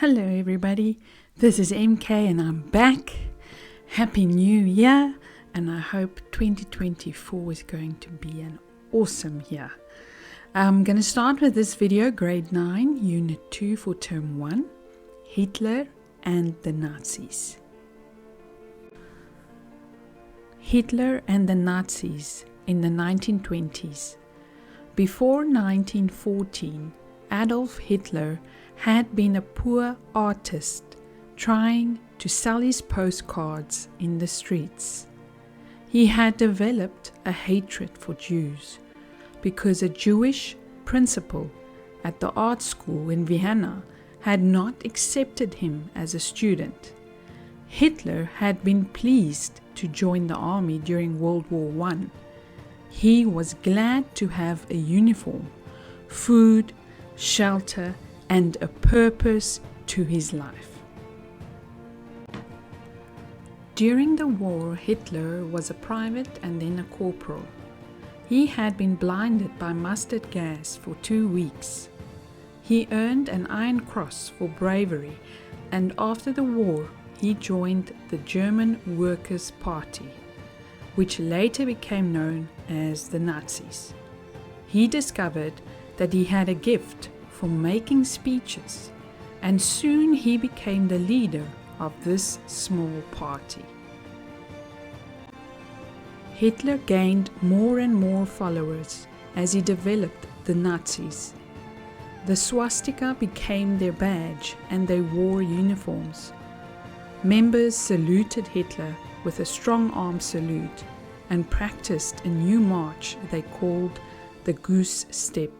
Hello everybody, this is MK and I'm back. Happy New Year, and I hope 2024 is going to be an awesome year. I'm going to start with this video, grade 9, unit 2 for term 1, Hitler and the Nazis. Hitler and the Nazis in the 1920s. Before 1914, Adolf Hitler had been a poor artist trying to sell his postcards in the streets. He had developed a hatred for Jews because a Jewish principal at the art school in Vienna had not accepted him as a student. Hitler had been pleased to join the army during World War I. He was glad to have a uniform, food, shelter, and a purpose to his life. During the war, Hitler was a private and then a corporal. He had been blinded by mustard gas for 2 weeks. He earned an Iron Cross for bravery, and after the war, he joined the German Workers' Party, which later became known as the Nazis. He discovered that he had a gift for making speeches, and soon he became the leader of this small party. Hitler gained more and more followers as he developed the Nazis. The swastika became their badge and they wore uniforms. Members saluted Hitler with a strong arm salute and practiced a new march they called the Goose Step.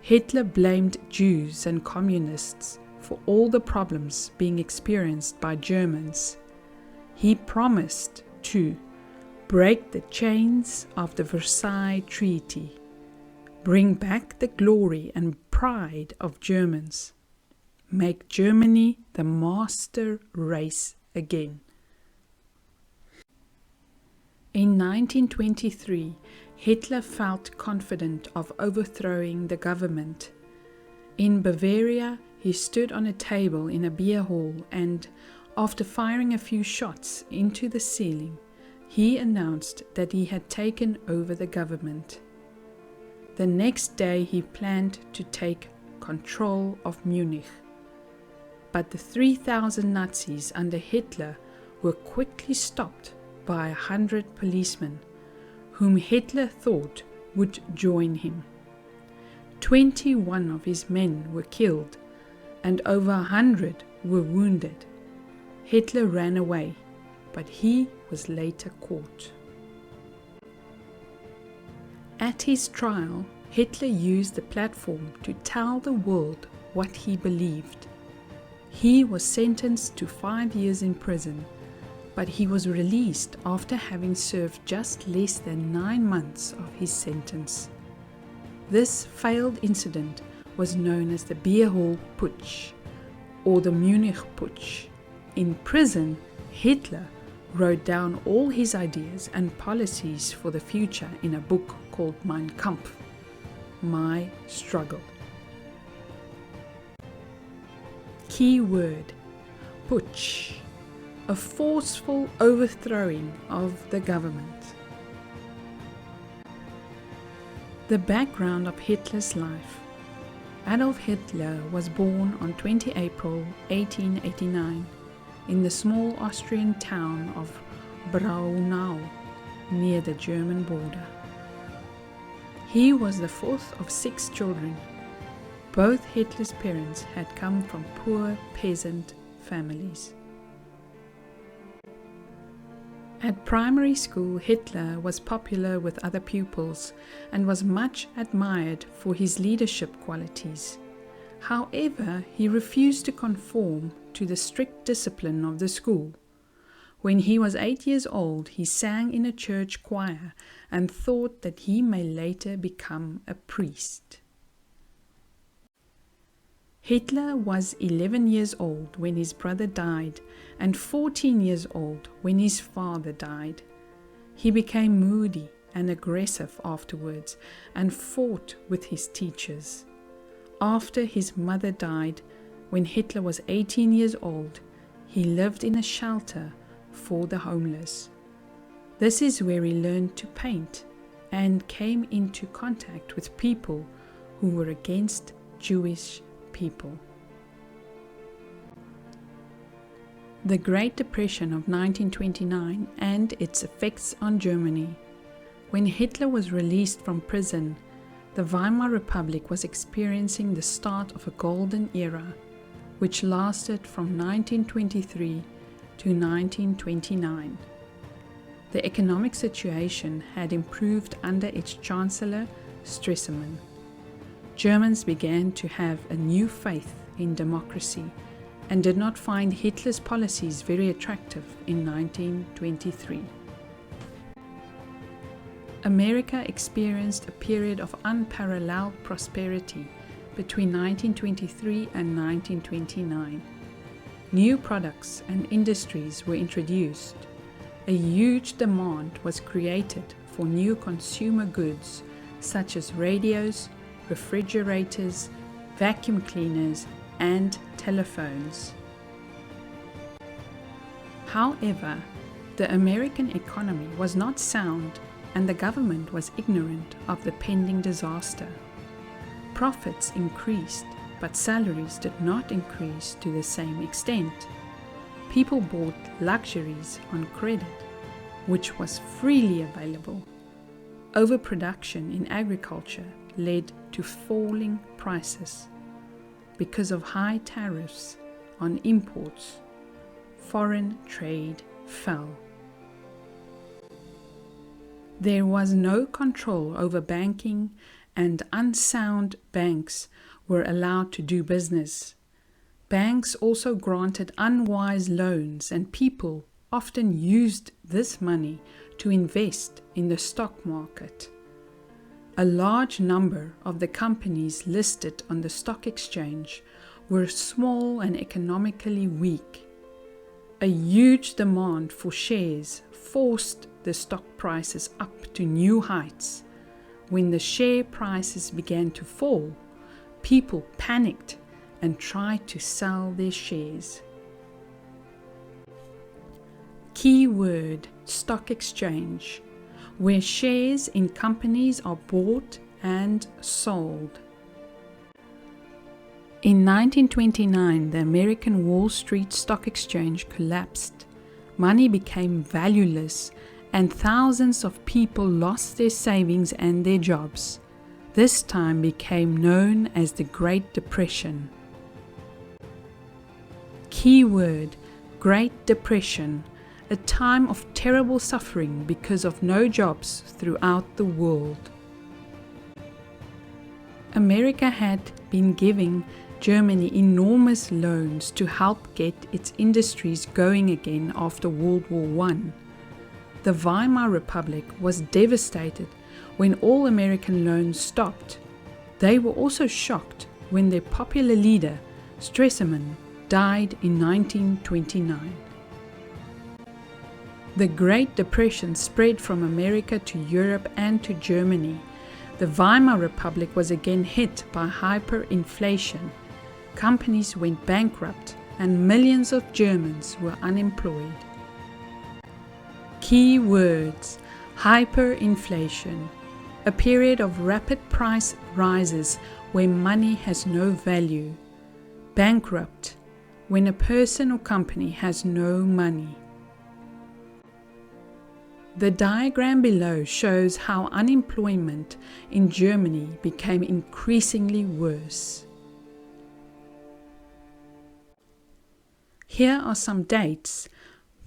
Hitler blamed Jews and communists for all the problems being experienced by Germans. He promised to break the chains of the Versailles Treaty, bring back the glory and pride of Germans, make Germany the master race again. In 1923, Hitler felt confident of overthrowing the government. In Bavaria, he stood on a table in a beer hall and, after firing a few shots into the ceiling, he announced that he had taken over the government. The next day he planned to take control of Munich. But the 3,000 Nazis under Hitler were quickly stopped by 100 policemen, whom Hitler thought would join him. 21 of his men were killed, and over 100 were wounded. Hitler ran away, but he was later caught. At his trial, Hitler used the platform to tell the world what he believed. He was sentenced to 5 years in prison, but he was released after having served just less than 9 months of his sentence. This failed incident was known as the Beer Hall Putsch, or the Munich Putsch. In prison, Hitler wrote down all his ideas and policies for the future in a book called Mein Kampf, My Struggle. Key word: Putsch. A forceful overthrowing of the government. The background of Hitler's life. Adolf Hitler was born on 20 April 1889 in the small Austrian town of Braunau, near the German border. He was the fourth of 6 children. Both Hitler's parents had come from poor peasant families. At primary school, Hitler was popular with other pupils and was much admired for his leadership qualities. However, he refused to conform to the strict discipline of the school. When he was 8 years old, he sang in a church choir and thought that he may later become a priest. Hitler was 11 years old when his brother died and 14 years old when his father died. He became moody and aggressive afterwards and fought with his teachers. After his mother died, When Hitler was 18 years old, he lived in a shelter for the homeless. This is where he learned to paint and came into contact with people who were against Jewish people. The Great Depression of 1929 and its effects on Germany. When Hitler was released from prison, the Weimar Republic was experiencing the start of a golden era, which lasted from 1923 to 1929. The economic situation had improved under its Chancellor Stresemann. Germans began to have a new faith in democracy and did not find Hitler's policies very attractive in 1923. America experienced a period of unparalleled prosperity between 1923 and 1929. New products and industries were introduced. A huge demand was created for new consumer goods such as radios, refrigerators, vacuum cleaners, and telephones. However, the American economy was not sound and the government was ignorant of the pending disaster. Profits increased, but salaries did not increase to the same extent. People bought luxuries on credit, which was freely available. Overproduction in agriculture led to falling prices. Because of high tariffs on imports, foreign trade fell. There was no control over banking, and unsound banks were allowed to do business. Banks also granted unwise loans, and people often used this money to invest in the stock market. A large number of the companies listed on the stock exchange were small and economically weak. A huge demand for shares forced the stock prices up to new heights. When the share prices began to fall, people panicked and tried to sell their shares. Keyword: stock exchange, where shares in companies are bought and sold. In 1929, the American Wall Street Stock Exchange collapsed. Money became valueless, and thousands of people lost their savings and their jobs. This time became known as the Great Depression. Keyword: Great Depression, a time of terrible suffering because of no jobs throughout the world. America had been giving Germany enormous loans to help get its industries going again after World War I. The Weimar Republic was devastated when all American loans stopped. They were also shocked when their popular leader, Stresemann, died in 1929. The Great Depression spread from America to Europe and to Germany. The Weimar Republic was again hit by hyperinflation. Companies went bankrupt and millions of Germans were unemployed. Key words: hyperinflation, a period of rapid price rises where money has no value. Bankrupt, when a person or company has no money. The diagram below shows how unemployment in Germany became increasingly worse. Here are some dates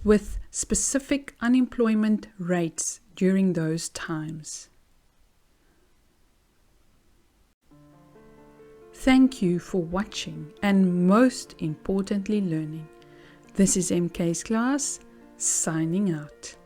with specific unemployment rates during those times. Thank you for watching and most importantly learning. This is MK's class, signing out.